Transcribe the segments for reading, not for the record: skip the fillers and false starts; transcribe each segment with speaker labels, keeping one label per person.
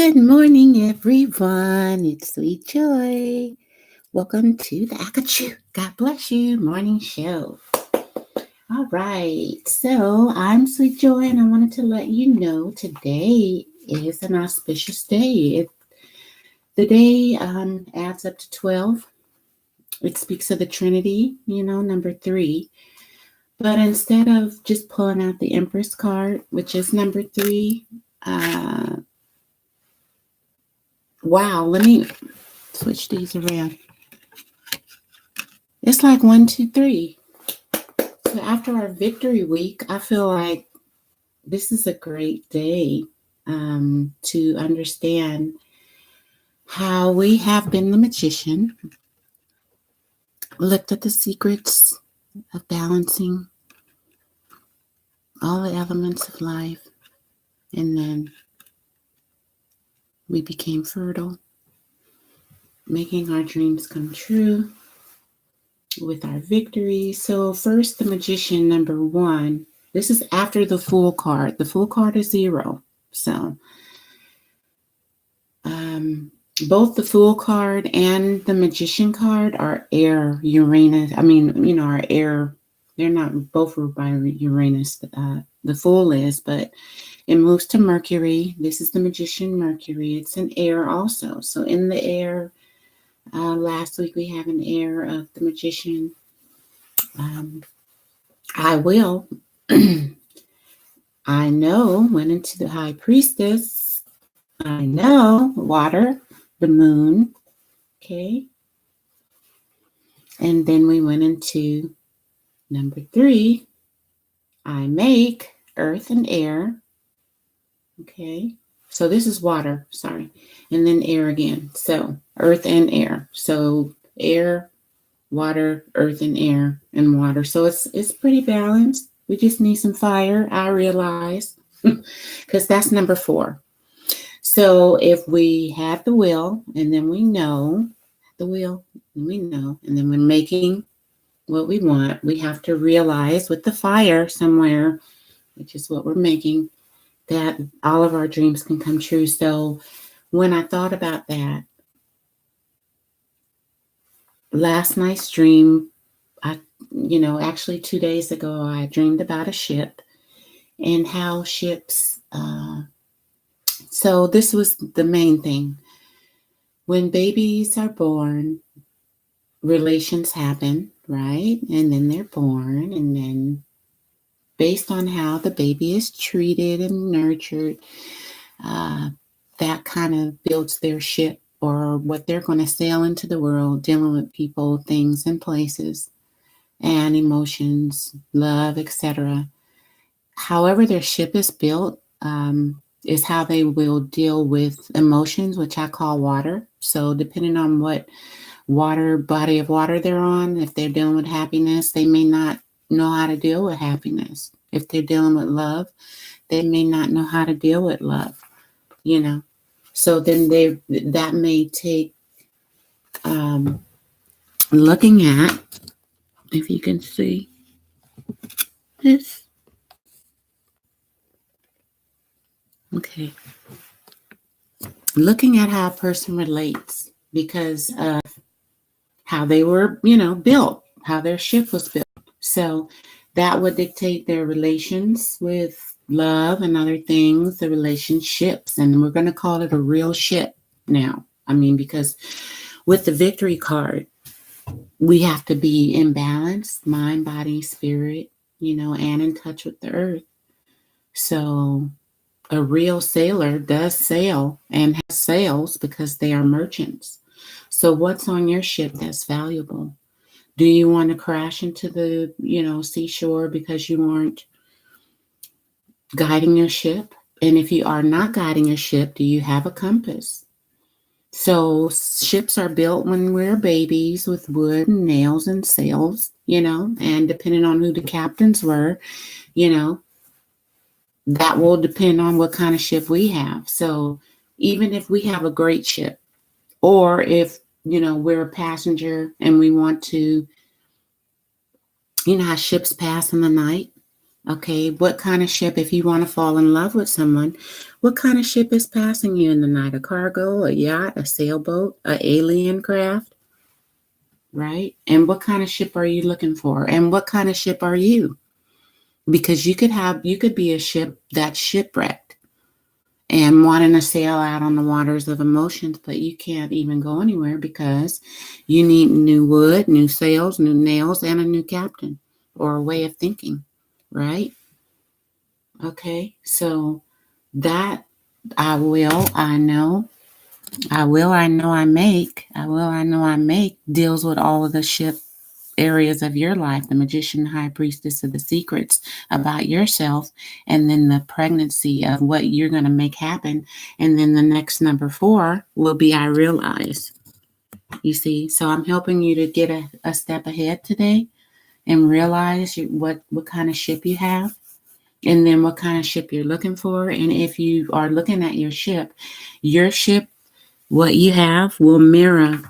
Speaker 1: Good morning, everyone. It's Sweet Joy. Welcome to the Acatzu. God bless you morning show. All right. So I'm Sweet Joy, and I wanted to let you know today is an auspicious day. The day adds up to 12. It speaks of the Trinity, number 3. But instead of just pulling out the Empress card, which is number 3, wow, let me switch these around. It's like 1, 2, 3. So after our victory week, I feel like this is a great day to understand how we have been the magician, looked at the secrets of balancing all the elements of life, and then we became fertile, making our dreams come true with our victory. So first, the magician, number 1. This is after the Fool card. The Fool card is 0. So both the Fool card and the Magician card are air Uranus. Are air. They're not both ruled by Uranus. The Fool is, but it moves to Mercury. This is the Magician Mercury. It's an air also. So in the air, last week we have an air of the Magician. I will. I know went into the High Priestess. I know water, the moon. Okay. And then we went into number 3. I make earth and air. Okay. So this is water, sorry. And then air again. So earth and air. So air, water, earth and air, and water. So it's pretty balanced. We just need some fire, I realize, because that's number 4. So if we have the will, and then we know the will, and we know, and then we're making what we want, we have to realize with the fire somewhere, which is what we're making, that all of our dreams can come true. So when I thought about that, last night's dream, actually 2 days ago, I dreamed about a ship and how ships, so this was the main thing. When babies are born, relations happen, right? And then they're born, and then based on how the baby is treated and nurtured, that kind of builds their ship or what they're going to sail into the world, dealing with people, things, and places, and emotions, love, etc. However their ship is built is how they will deal with emotions, which I call water. So depending on what body of water they're on, if they're dealing with happiness, they may not know how to deal with happiness. If they're dealing with love, they may not know how to deal with love, So then that may take looking at, if you can see this. Okay. Looking at how a person relates because of how they were, built, how their ship was built. So that would dictate their relations with love and other things, the relationships. And we're going to call it a real ship now. Because with the victory card, we have to be in balance, mind, body, spirit, and in touch with the earth. So a real sailor does sail and has sails because they are merchants. So what's on your ship that's valuable? Do you want to crash into the, seashore because you aren't guiding your ship? And if you are not guiding your ship, do you have a compass? So ships are built when we're babies with wood and nails and sails, and depending on who the captains were, that will depend on what kind of ship we have. So even if we have a great ship, or if, we're a passenger and we want to, how ships pass in the night, Okay, what kind of ship, if you want to fall in love with someone, what kind of ship is passing you in the night? A cargo, a yacht, a sailboat, a alien craft, right? And what kind of ship are you looking for? And what kind of ship are you? Because you could be a ship that's shipwrecked and wanting to sail out on the waters of emotions, but you can't even go anywhere because you need new wood, new sails, new nails, and a new captain or a way of thinking, right? Okay, so that I know, I know, I make deals with all of the ship areas of your life, the magician, high priestess of the secrets about yourself, and then the pregnancy of what you're going to make happen. And then the next number 4 will be I realize. You see, so I'm helping you to get a step ahead today and realize what kind of ship you have and then what kind of ship you're looking for. And if you are looking at your ship, what you have will mirror,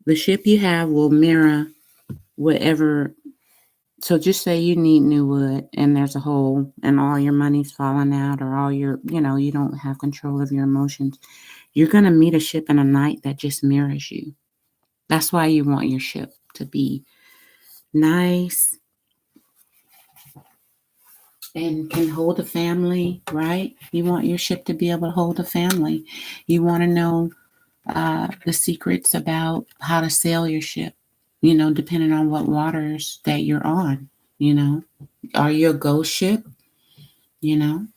Speaker 1: the ship you have will mirror whatever. So just say you need new wood and there's a hole and all your money's falling out or all your, you don't have control of your emotions. You're going to meet a ship in a night that just mirrors you. That's why you want your ship to be nice and can hold a family, right? You want your ship to be able to hold a family. You want to know the secrets about how to sail your ship, depending on what waters that you're on, Are you a ghost ship, And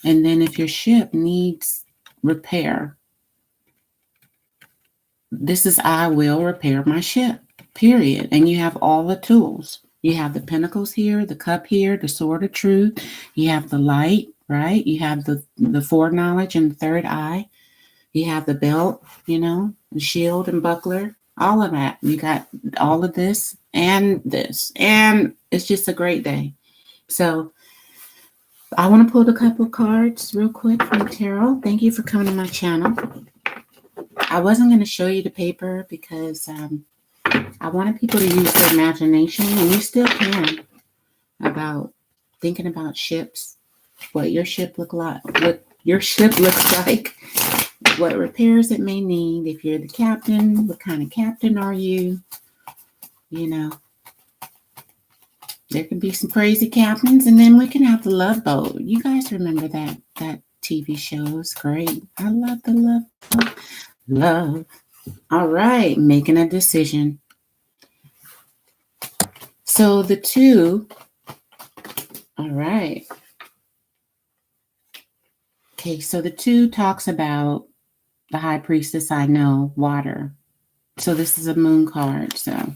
Speaker 1: then if your ship needs repair, this is I will repair my ship, period. And you have all the tools. You have the pentacles here, the cup here, the sword of truth. You have the light, right? You have the foreknowledge and the third eye. You have the belt, the shield and buckler, all of that. You got all of this. And it's just a great day. So I want to pull a couple of cards real quick from tarot. Thank you for coming to my channel. I wasn't going to show you the paper because I wanted people to use their imagination, and you still can, about thinking about ships, what your ship looks like, what repairs it may need. If you're the captain, what kind of captain are you? There can be some crazy captains, and then we can have the Love Boat. You guys remember that TV show? It's great. I love the Love Boat. Love. All right, making a decision. So the 2, all right. Okay, so the 2 talks about the high priestess, I know, water. So this is a moon card. So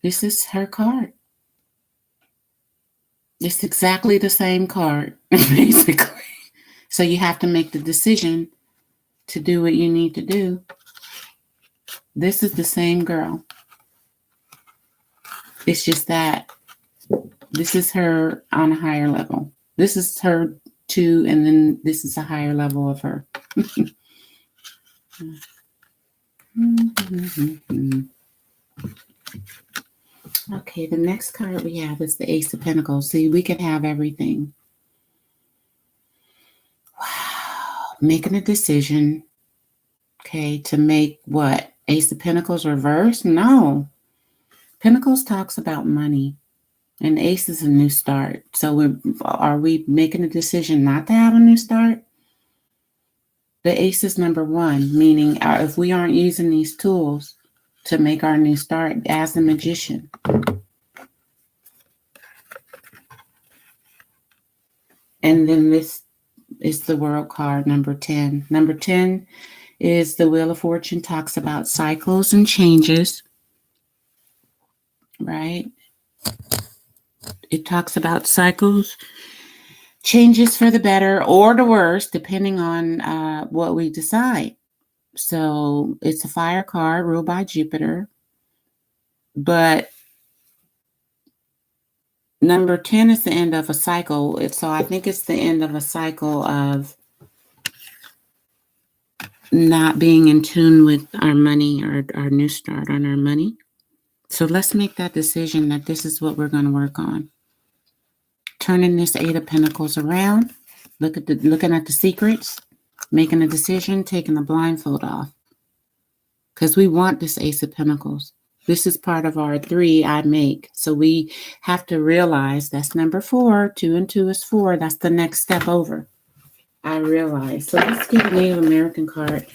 Speaker 1: this is her card. It's exactly the same card, basically. So you have to make the decision to do what you need to do. This is the same girl. It's just that this is her on a higher level. This is her 2, and then this is a higher level of her. Okay, the next card we have is the Ace of Pentacles. See, we could have everything. Wow. Making a decision. Okay, to make what? Ace of Pentacles reverse? No. Pentacles talks about money. And Ace is a new start. So are we making a decision not to have a new start? The Ace is number 1, meaning if we aren't using these tools to make our new start as a magician. And then this is the World card, number 10. Number 10 is the Wheel of Fortune, talks about cycles and changes, right? It talks about cycles, changes for the better or the worse, depending on what we decide. So it's a fire card ruled by Jupiter. But number 10 is the end of a cycle. So I think it's the end of a cycle of not being in tune with our money or our new start on our money. So let's make that decision that this is what we're going to work on. Turning this Eight of Pentacles around, looking at the secrets, making a decision, taking the blindfold off. Because we want this Ace of Pentacles. This is part of our 3 I make. So we have to realize that's number 4. 2 and 2 is 4. That's the next step over. I realize. So let's get a Native American card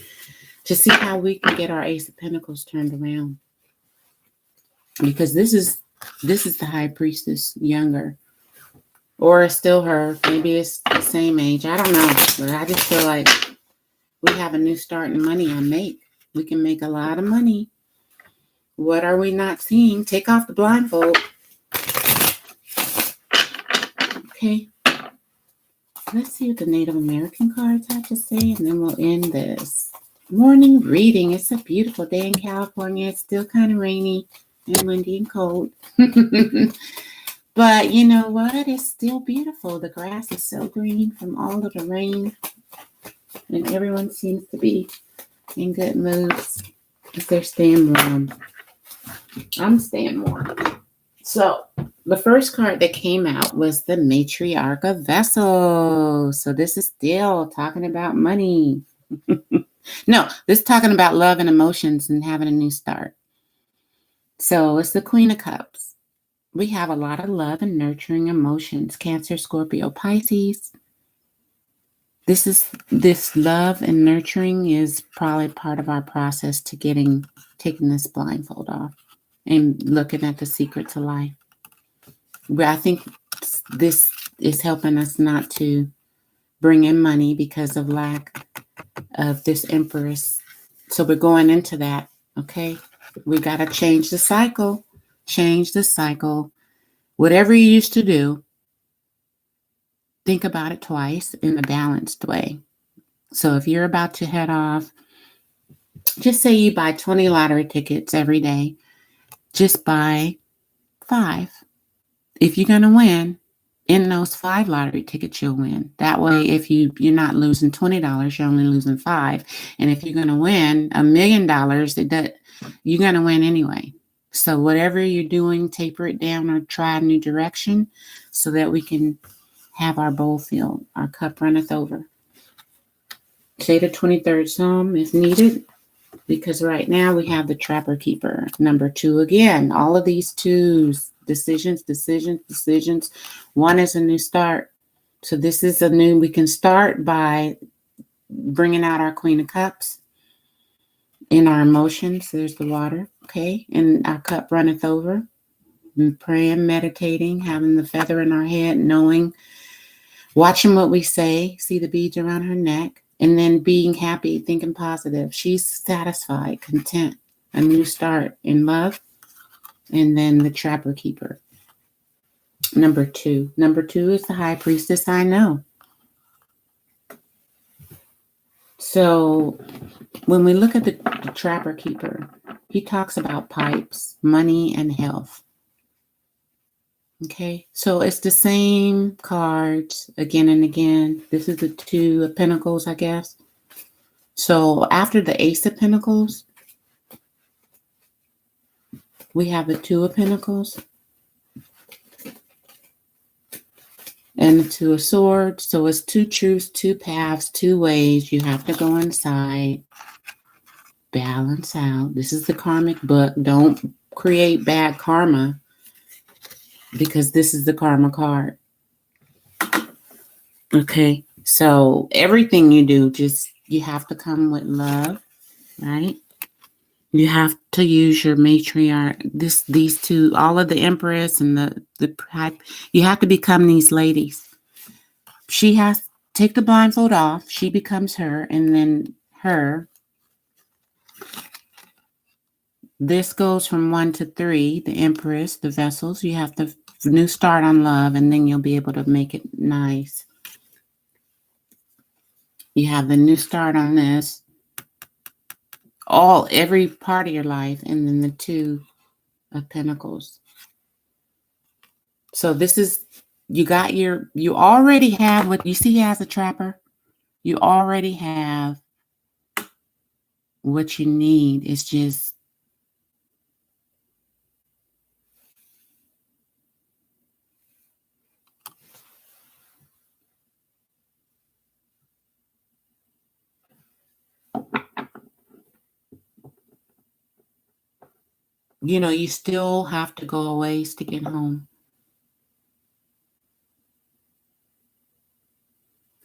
Speaker 1: to see how we can get our Ace of Pentacles turned around. Because this is the High Priestess, younger. Or it's still her. Maybe it's the same age. I don't know. But I just feel like we have a new start in money I make. We can make a lot of money. What are we not seeing? Take off the blindfold. Okay. Let's see what the Native American cards have to say, and then we'll end this morning reading. It's a beautiful day in California. It's still kind of rainy and windy and cold. But you know what? It's still beautiful. The grass is so green from all of the rain. And everyone seems to be in good moods because they're staying warm. I'm staying warm. So the first card that came out was the Matriarch of Vessels. So this is still talking about money. No, this is talking about love and emotions and having a new start. So it's the Queen of Cups. We have a lot of love and nurturing emotions. Cancer, Scorpio, Pisces. This love and nurturing is probably part of our process to taking this blindfold off and looking at the secrets of life. But I think this is helping us not to bring in money because of lack of this Empress. So we're going into that, okay? We got to change the cycle. Change the cycle. Whatever you used to do, think about it twice in a balanced way. So if you're about to head off, just say you buy 20 lottery tickets every day. Just buy 5. If you're going to win, in those 5 lottery tickets, you'll win. That way, if you're not losing $20, you're only losing 5. And if you're going to win $1 million, you're going to win anyway. So whatever you're doing, taper it down or try a new direction so that we can have our bowl filled. Our cup runneth over. Say the 23rd Psalm if needed, because right now we have the Trapper Keeper. Number 2 again. All of these 2s, decisions. 1 is a new start. So this is we can start by bringing out our Queen of Cups in our emotions. There's the water, okay? And our cup runneth over. And praying, meditating, having the feather in our head, knowing, watching what we say, see the beads around her neck, and then being happy, thinking positive. She's satisfied, content, a new start in love. And then the Trapper Keeper. Number 2. Number 2 is the High Priestess I know. So when we look at the Trapper Keeper, he talks about pipes, money, and health. Okay, so it's the same cards again and again. This is the 2 of Pentacles, I guess. So after the Ace of Pentacles, we have the 2 of Pentacles and the 2 of Swords. So it's 2 truths, 2 paths, 2 ways. You have to go inside, balance out. This is the karmic book. Don't create bad karma because this is the karma card. Okay, so everything you do, you have to come with love, right? You have to use your matriarch. These 2, all of the Empress and the you have to become these ladies. She has to take the blindfold off. She becomes her, and then her. This goes from 1 to 3. The Empress, the vessels. You have to new start on love, and then you'll be able to make it nice. You have the new start on this. Every part of your life, and then the 2 of Pentacles. So this is, you already have what you see as a trapper. You already have what you need. It's just you still have to go a ways to get home.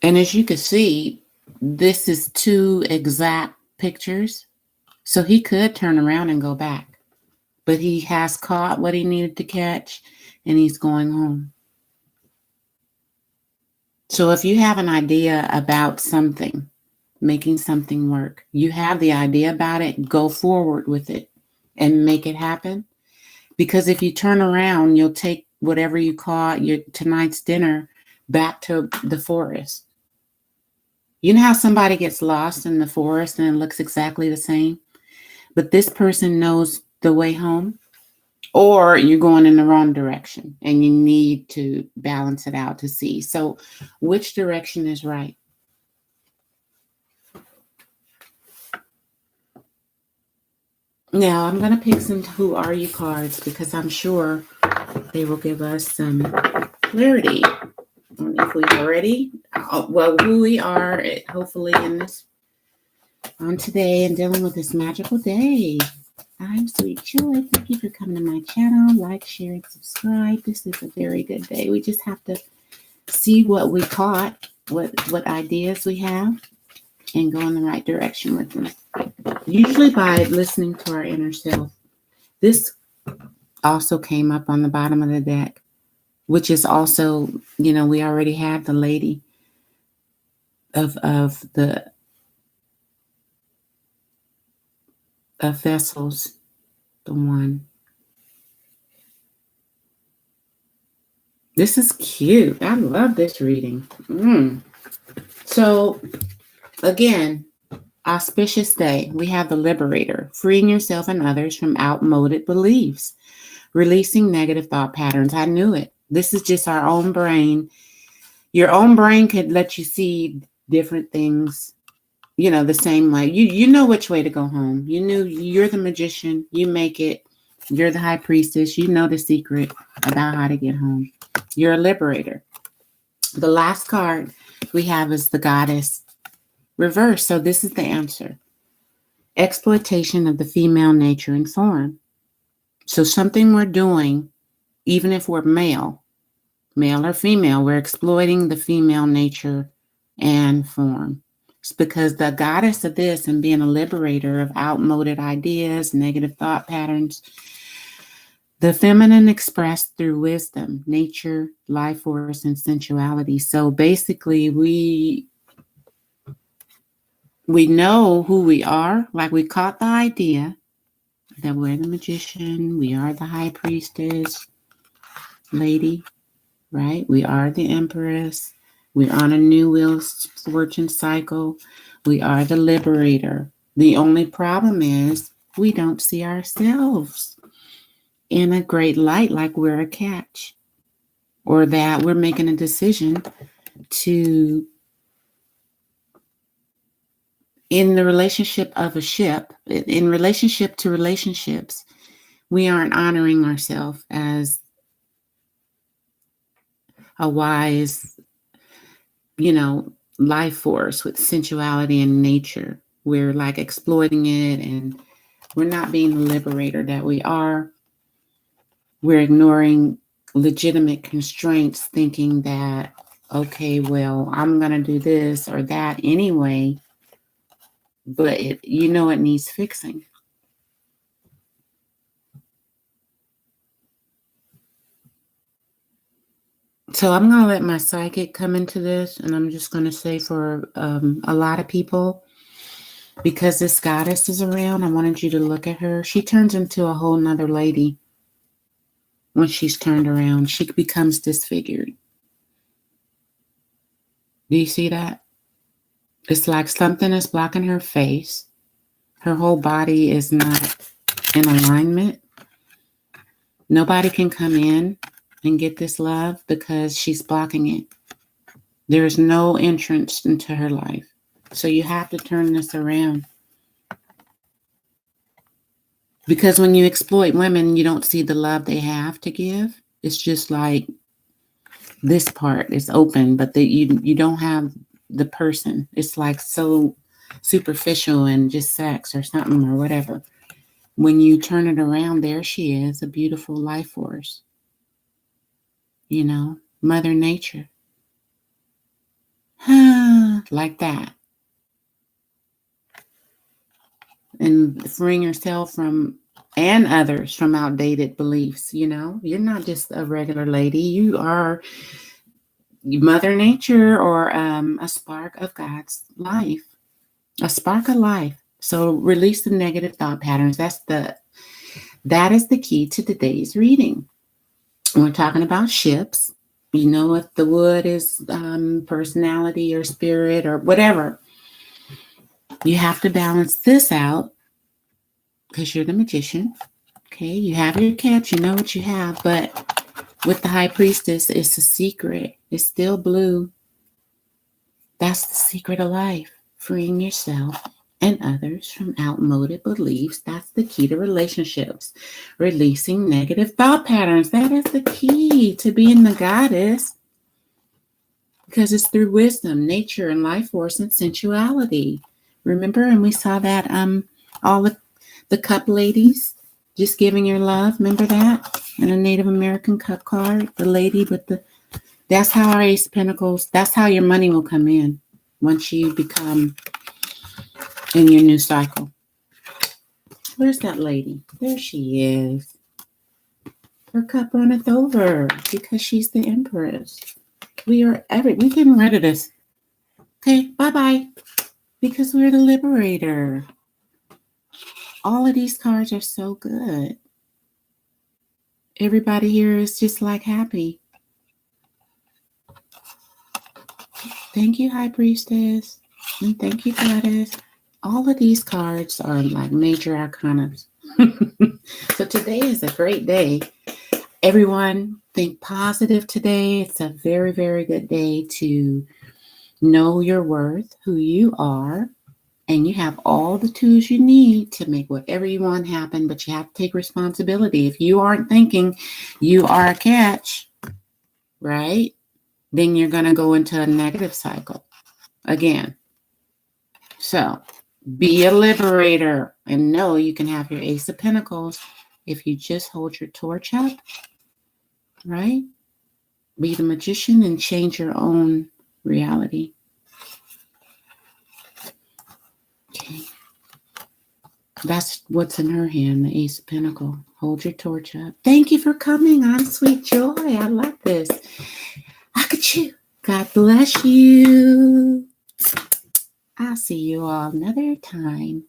Speaker 1: And as you can see, this is 2 exact pictures. So he could turn around and go back. But he has caught what he needed to catch, and he's going home. So if you have an idea about something, making something work, you have the idea about it, go forward with it and make it happen. Because if you turn around, you'll take whatever you caught, your tonight's dinner, back to the forest. You know how somebody gets lost in the forest and it looks exactly the same, but this person knows the way home? Or you're going in the wrong direction and you need to balance it out to see. So, which direction is right? Now, I'm going to pick some Who Are You cards because I'm sure they will give us some clarity on if we are ready. Well, who we are, hopefully, in this on today and dealing with this magical day. I'm Sweet Joy. Thank you for coming to my channel. Like, share, and subscribe. This is a very good day. We just have to see what we caught, what ideas we have, and go in the right direction with them. Usually by listening to our inner self. This also came up on the bottom of the deck, which is also, we already have the lady of vessels, the one. This is cute. I love this reading. So, again, auspicious day. We have the Liberator, freeing yourself and others from outmoded beliefs, releasing negative thought patterns. I knew it. This is just our own brain. Your own brain could let you see different things, the same way. You know which way to go home. You're the magician. You make it. You're the high priestess. You know the secret about how to get home. You're a liberator. The last card we have is the Goddess reverse. So this is the answer. Exploitation of the female nature and form. So something we're doing, even if we're male or female, we're exploiting the female nature and form. It's because the goddess of this and being a liberator of outmoded ideas, negative thought patterns, the feminine expressed through wisdom, nature, life force, and sensuality. So basically, we know who we are. Like, we caught the idea that we're the magician, we are the high priestess, lady, right? We are the empress. We're on a new wheel fortune cycle. We are the liberator. The only problem is we don't see ourselves in a great light, like we're a catch, or that we're making a decision to, in the relationship of a ship, in relationship to relationships, we aren't honoring ourselves as a wise, life force with sensuality and nature. We're like exploiting it, and we're not being the liberator that we are. We're ignoring legitimate constraints, thinking that, okay, well, I'm going to do this or that anyway, but it needs fixing. So I'm going to let my psychic come into this, and I'm just going to say for a lot of people, because this goddess is around, I wanted you to look at her. She turns into a whole nother lady when she's turned around. She becomes disfigured. Do you see that? It's like something is blocking her face. Her whole body is not in alignment. Nobody can come in and get this love because she's blocking it. There is no entrance into her life. So you have to turn this around. Because when you exploit women, you don't see the love they have to give. It's just like this part is open, but you don't have the person. It's like so superficial and just sex or something or whatever. when you turn it around, there she is, a beautiful life force. You know, Mother Nature. Like that. And freeing yourself from and others from outdated beliefs. You know, you're not just a regular lady. You are Mother Nature, or a spark of God's life, a spark of life. So release the negative thought patterns. That is the key to today's reading. We're talking about ships. You know, if the wood is personality or spirit or whatever, you have to balance this out because you're the magician. Okay, you have your catch, you know what you have, but with the high priestess, it's a secret. It's still blue. That's the secret of life. Freeing yourself and others from outmoded beliefs. That's the key to relationships. Releasing negative thought patterns. That is the key to being the goddess. Because it's through wisdom, nature, and life force and sensuality. Remember, and we saw that all the cup ladies just giving your love. Remember that? And a Native American cup card. The lady with that's how our Ace of Pentacles, that's how your money will come in once you become in your new cycle. Where's that lady? There she is. Her cup runneth over because she's the Empress. We're getting rid of this. Okay, bye-bye. Because we're the Liberator. All of these cards are so good. Everybody here is just like happy. Thank you, High Priestess. And thank you, Goddess. All of these cards are like major arcanas. So today is a great day. Everyone, think positive today. It's a very, very good day to know your worth, who you are, and you have all the tools you need to make whatever you want happen, but you have to take responsibility. If you aren't thinking you are a catch, right? Then you're going to go into a negative cycle again. So be a liberator and know you can have your Ace of Pentacles if you just hold your torch up, right? Be the magician and change your own reality. Okay. That's what's in her hand, the Ace of Pentacles. Hold your torch up. Thank you for coming on Sweet Joy. I love this. Acatzu. God bless you. I'll see you all another time.